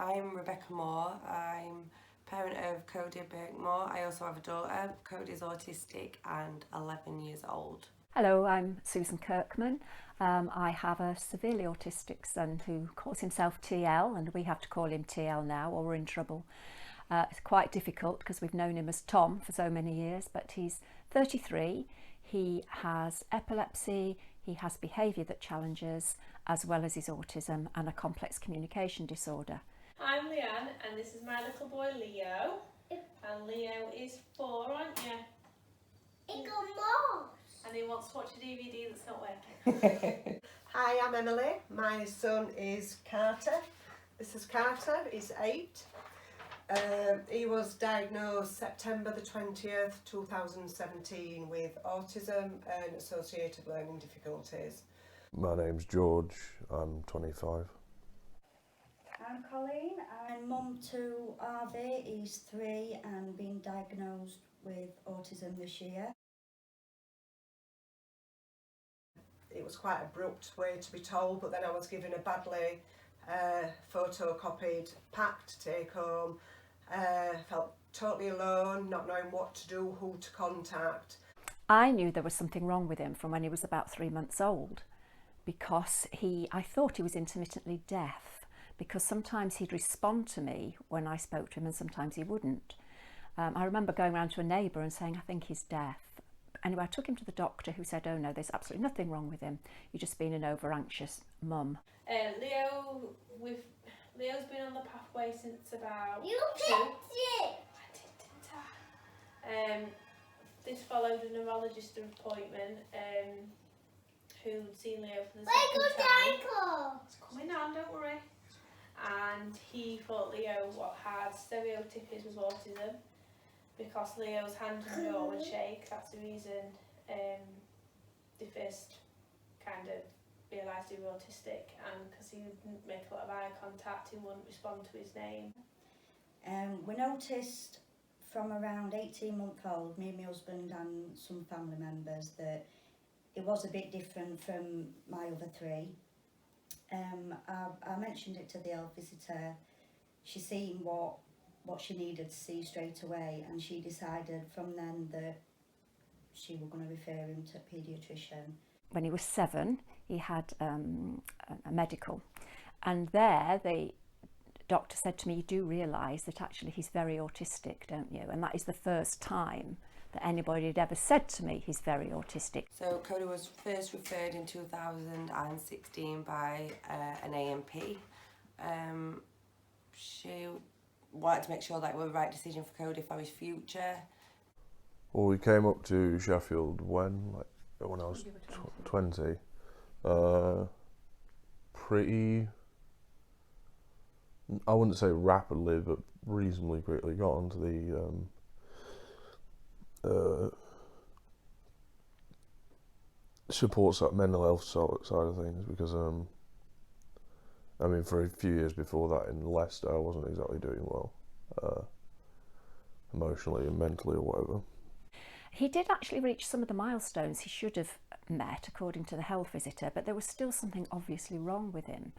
I'm Rebecca Moore. I'm parent of Cody Birkmore. I also have a daughter. Cody's autistic and 11 years old. Hello, I'm Susan Kirkman. I have a severely autistic son who calls himself TL, and we have to call him TL now or we're in trouble. It's quite difficult because we've known him as Tom for so many years, but he's 33. He has epilepsy, he has behaviour that challenges, as well as his autism and a complex communication disorder. I'm Leanne, and this is my little boy Leo. And Leo is 4, aren't you? It got more. And he wants to watch a DVD that's not working. Hi, I'm Emily. My son is Carter. This is Carter, he's 8. He was diagnosed September the 20th, 2017 with autism and associated learning difficulties. My name's George, I'm 25. I'm Colleen. I'm mum to Harvey. He's 3 and been diagnosed with autism this year. It was quite an abrupt way to be told, but then I was given a badly photocopied pack to take home. Felt totally alone, not knowing what to do, who to contact. I knew there was something wrong with him from when he was about 3 months old, because I thought he was intermittently deaf, because sometimes he'd respond to me when I spoke to him and sometimes he wouldn't. I remember going round to a neighbour and saying, I think he's deaf. Anyway, I took him to the doctor, who said, oh no, there's absolutely nothing wrong with him. You've just been an over-anxious mum. Leo's been on the pathway since about You 2. picked it! I did, didn't I? This followed a neurologist appointment who'd seen Leo for the second time. It's coming on, don't worry. And he thought Leo had stereotypies with autism, because Leo's hand and jaw would shake. That's the reason they first kind of realised he was autistic, and because he wouldn't make a lot of eye contact, he wouldn't respond to his name. We noticed from around 18 months old, me and my husband and some family members, that it was a bit different from my other 3. I mentioned it to the health visitor. She seen what she needed to see straight away, and she decided from then that she was going to refer him to a paediatrician. When he was 7, he had a medical, and there the doctor said to me, you do realise that actually he's very autistic, don't you? And that is the first time that anybody had ever said to me he's very autistic. So Cody was first referred in 2016 by an AMP. She wanted to make sure that it was the right decision for Cody for his future. Well, we came up to Sheffield when I was 20. Pretty, I wouldn't say rapidly, but reasonably quickly got onto the support side, mental health side of things, because I mean, for a few years before that in Leicester, I wasn't exactly doing well, emotionally and mentally or whatever. He did actually reach some of the milestones he should have met, according to the health visitor, but there was still something obviously wrong with him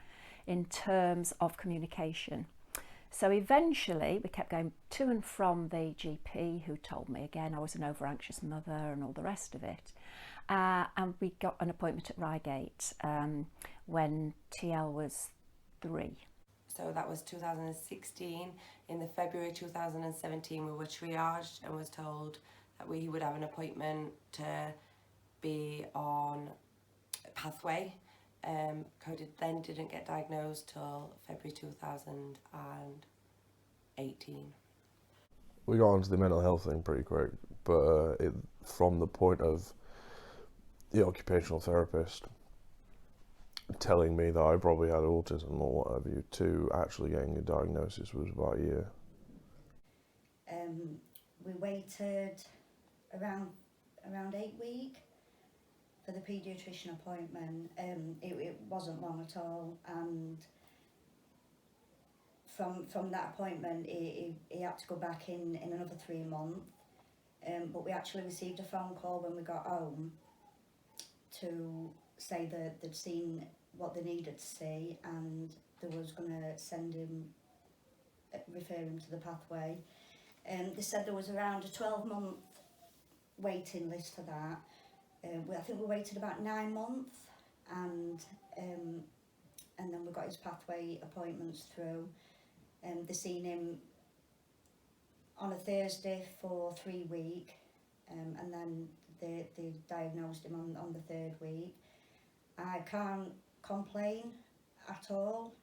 in terms of communication. So eventually we kept going to and from the GP, who told me again I was an over-anxious mother and all the rest of it. And we got an appointment at Reigate when TL was 3. So that was 2016. In the February 2017 we were triaged and was told that we would have an appointment to be on a pathway. Cody then didn't get diagnosed till February 2018. We got onto the mental health thing pretty quick, but from the point of the occupational therapist telling me that I probably had autism or what have you, to actually getting a diagnosis was about a year. We waited around 8 weeks for the paediatrician appointment. It wasn't long at all, and from that appointment he had to go back in another 3 months. But we actually received a phone call when we got home to say that they'd seen what they needed to see, and they was going to send him refer him to the pathway. They said there was around a 12-month waiting list for that. I think we waited about 9 months, and then we got his pathway appointments through. They seen him on a Thursday for 3 weeks, and then they diagnosed him on the 3rd week. I can't complain at all.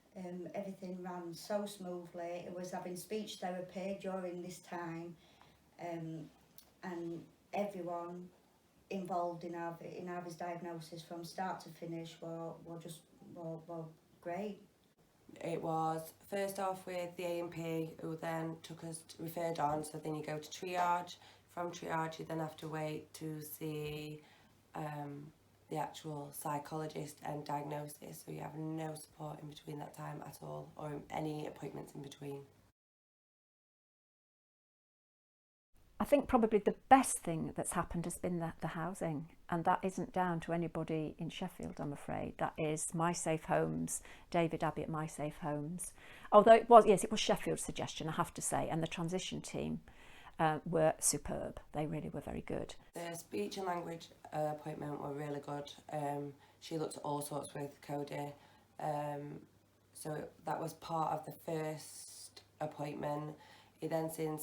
Everything ran so smoothly. It was having speech therapy during this time, and everyone involved in Harvey's diagnosis from start to finish were great. It was first off with the A&P, who then referred on, so then you go to triage. From triage you then have to wait to see the actual psychologist and diagnosis, so you have no support in between that time at all, or any appointments in between. I think probably the best thing that's happened has been the housing, and that isn't down to anybody in Sheffield, I'm afraid. That is My Safe Homes, David Abbey at My Safe Homes. Although it was Sheffield's suggestion, I have to say, and the transition team were superb. They really were very good. The speech and language appointment were really good. She looked at all sorts with Cody. So that was part of the first appointment. He then seen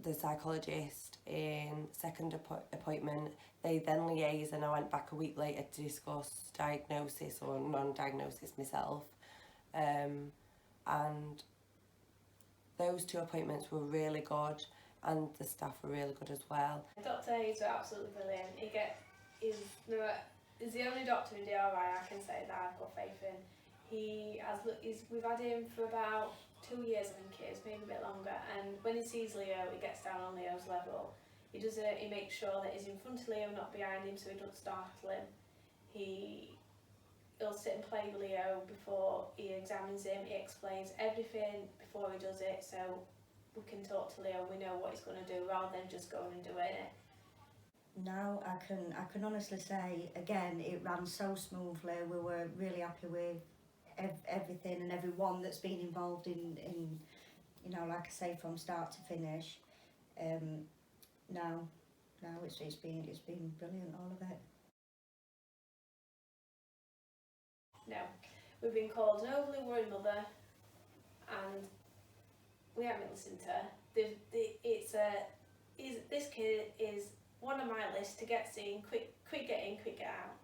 the psychologist in second appointment. They then liaised, and I went back a week later to discuss diagnosis or non-diagnosis myself. And those 2 appointments were really good, and the staff were really good as well. Dr. Hayes was absolutely brilliant. He's the only doctor in DRI I can say that I've got faith in. We've had him for about 2 years, I think it is, maybe a bit longer, and when he sees Leo, he gets down on Leo's level. He makes sure that he's in front of Leo, not behind him, so he doesn't startle him. He'll sit and play with Leo before he examines him. He explains everything before he does it, so we can talk to Leo, we know what he's going to do, rather than just going and doing it. Now I can honestly say, again, it ran so smoothly. We were really happy with everything and everyone that's been involved in like I say, from start to finish. Now it's been brilliant, all of it. No, we've been called an overly worried mother, and we haven't listened to her. This kid is one on my list to get seen, quick get in, quick get out.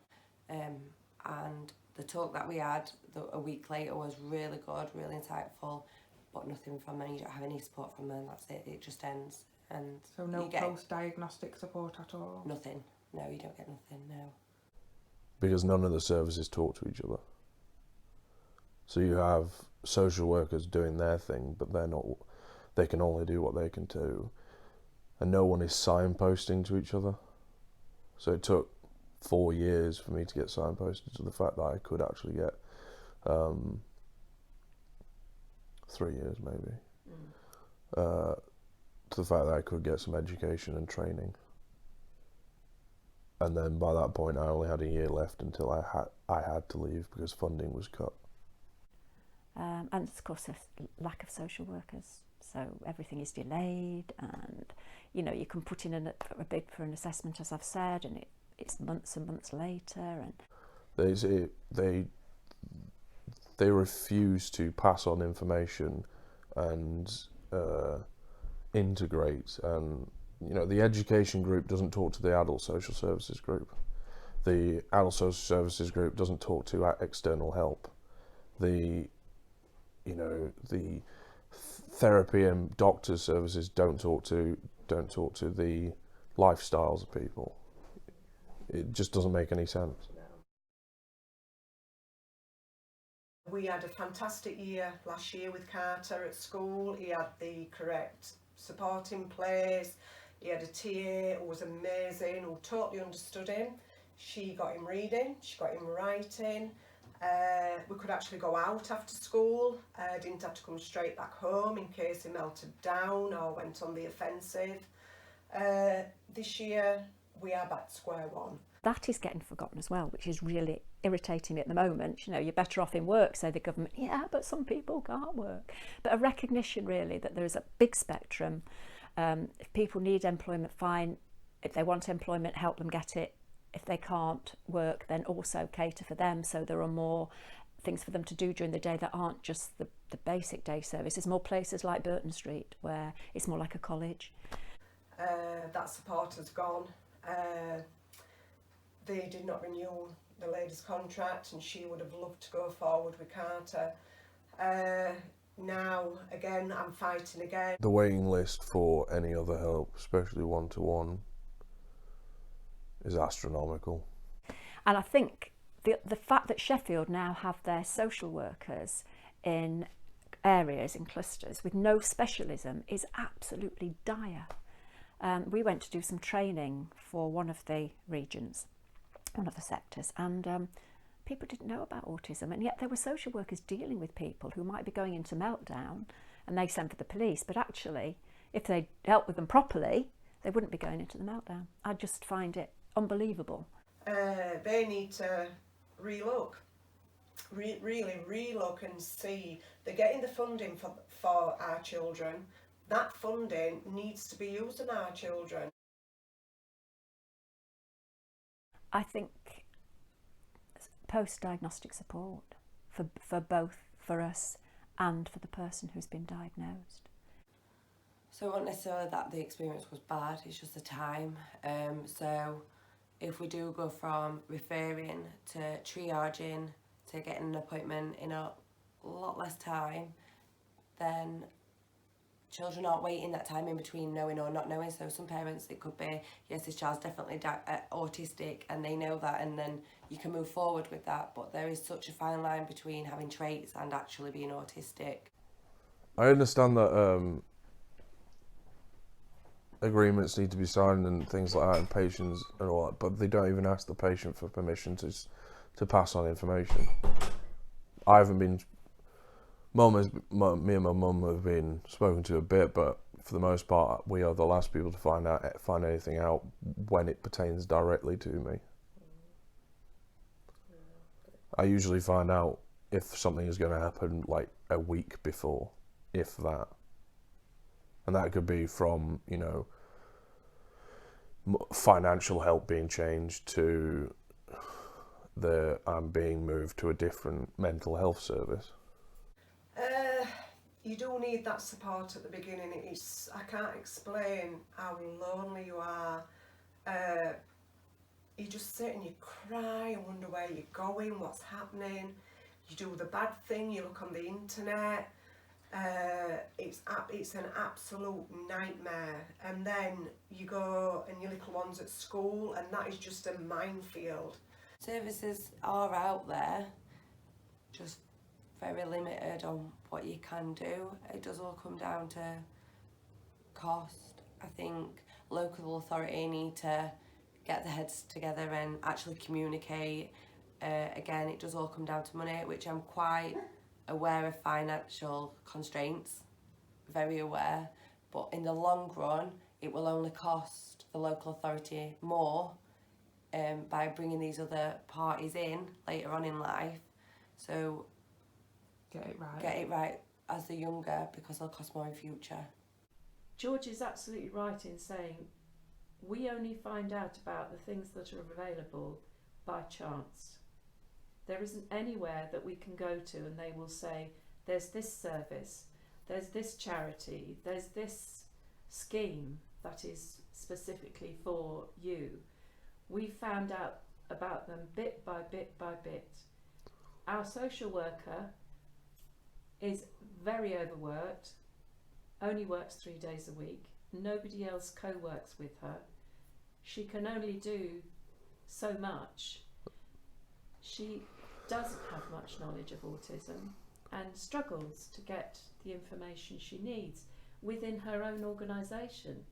And the talk that we had a week later was really good, really insightful, but nothing from them. You don't have any support from them. That's it. It just ends. And so no post-diagnostic support at all? Nothing. No, you don't get nothing. No. Because none of the services talk to each other. So you have social workers doing their thing, but they can only do what they can do, and no one is signposting to each other. So it took 4 years for me to get signposted to the fact that I could actually get 3 years maybe, to the fact that I could get some education and training. And then by that point I only had a year left until I had to leave because funding was cut. And of course a lack of social workers, so everything is delayed, and you can put in a bid for an assessment, as I've said, and it's months and months later. And they refuse to pass on information and integrate, and the education group doesn't talk to the adult social services group. The adult social services group doesn't talk to external help. The therapy and doctors services don't talk to the lifestyles of people. It just doesn't make any sense. We had a fantastic year last year with Carter at school. He had the correct support in place. He had a TA who was amazing, who totally understood him. She got him reading, she got him writing. We could actually go out after school. Didn't have to come straight back home in case he melted down or went on the offensive. This year we are back to square one. That is getting forgotten as well, which is really irritating me at the moment. You know, you're better off in work, say the government, yeah, but some people can't work. But a recognition really that there is a big spectrum. If people need employment, fine. If they want employment, help them get it. If they can't work, then also cater for them, so there are more things for them to do during the day that aren't just the basic day service. There's more places like Burton Street where it's more like a college. That support has gone. They did not renew the lady's contract, and she would have loved to go forward with Carter. Now, again, I'm fighting again. The waiting list for any other help, especially one-to-one, is astronomical. And I think the fact that Sheffield now have their social workers in areas, in clusters, with no specialism is absolutely dire. We went to do some training for one of the regions, one of the sectors, and people didn't know about autism, and yet there were social workers dealing with people who might be going into meltdown, and they sent for the police, but actually, if they dealt with them properly, they wouldn't be going into the meltdown. I just find it unbelievable. They need to relook, really relook and see they're getting the funding for our children. That funding needs to be used on our children. I think post-diagnostic support for both, for us and for the person who's been diagnosed. So it wasn't necessarily that the experience was bad, it's just the time. So if we do go from referring to triaging to getting an appointment in a lot less time, then children aren't waiting that time in between knowing or not knowing. So some parents, it could be, yes, this child's definitely autistic, and they know that, and then you can move forward with that. But there is such a fine line between having traits and actually being autistic. I understand that agreements need to be signed and things like that, and patients and all that, but they don't even ask the patient for permission to pass on information. I haven't been. Me and my mum have been spoken to a bit, but for the most part, we are the last people to find anything out when it pertains directly to me. I usually find out if something is going to happen like a week before, if that. And that could be from, you know, financial help being changed to I'm being moved to a different mental health service. You do need that support at the beginning. I can't explain how lonely you are. You just sit and you cry and wonder where you're going, what's happening. You do the bad thing, you look on the internet. It's an absolute nightmare. And then you go and your little one's at school, and that is just a minefield. Services are out there, just very limited on what you can do. It does all come down to cost. I think local authority need to get their heads together and actually communicate. Again, it does all come down to money, which I'm quite aware of financial constraints, very aware, but in the long run it will only cost the local authority more by bringing these other parties in later on in life. So Get it right. as the younger, because they'll cost more in future. George is absolutely right in saying we only find out about the things that are available by chance. There isn't anywhere that we can go to and they will say, there's this service, there's this charity, there's this scheme that is specifically for you. We found out about them bit by bit by bit. Our social worker is very overworked, only works 3 days a week. Nobody else co-works with her. She can only do so much. She doesn't have much knowledge of autism and struggles to get the information she needs within her own organisation.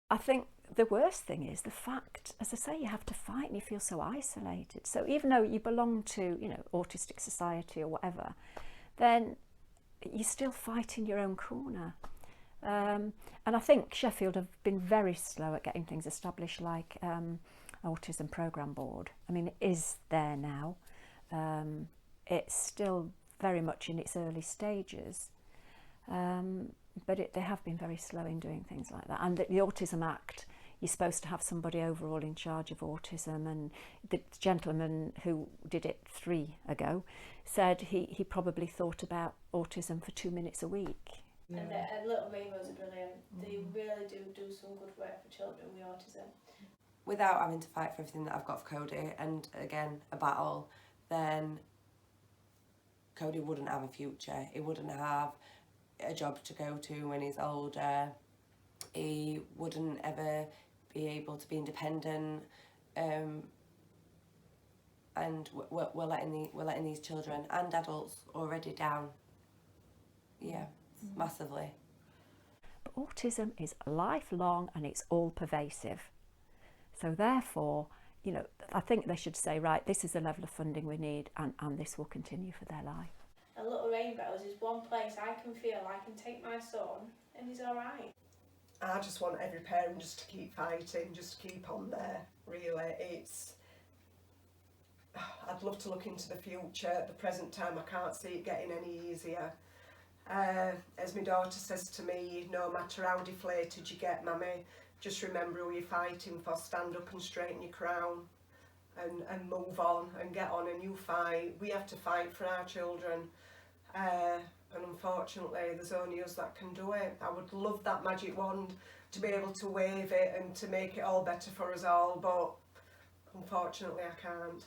I think the worst thing is the fact, as I say, you have to fight and you feel so isolated. So even though you belong to, you know, Autistic Society or whatever, then you're still fighting your own corner. And I think Sheffield have been very slow at getting things established, like Autism Programme Board. I mean, it is there now. It's still very much in its early stages, but they have been very slow in doing things like that. And the Autism Act, you're supposed to have somebody overall in charge of autism, and the gentleman who did it 3 ago said he probably thought about autism for 2 minutes a week. And Little Rainbows are brilliant. They really do some good work for children with autism. Without having to fight for everything that I've got for Cody, and again a battle, then Cody wouldn't have a future. He wouldn't have a job to go to when he's older. He wouldn't ever be able to be independent. And we're letting these children and adults already down. Yeah, massively. But autism is lifelong and it's all pervasive. So therefore, you know, I think they should say, right, this is the level of funding we need, and this will continue for their life. And Little Rainbows is one place I can feel I can take my son and he's all right. I just want every parent just to keep fighting, just to keep on there, really. I'd love to look into the future. At the present time, I can't see it getting any easier. As my daughter says to me, no matter how deflated you get, Mummy, just remember who you're fighting for, stand up and straighten your crown and move on and get on a new fight. We have to fight for our children. And unfortunately, there's only us that can do it. I would love that magic wand to be able to wave it and to make it all better for us all, but unfortunately I can't.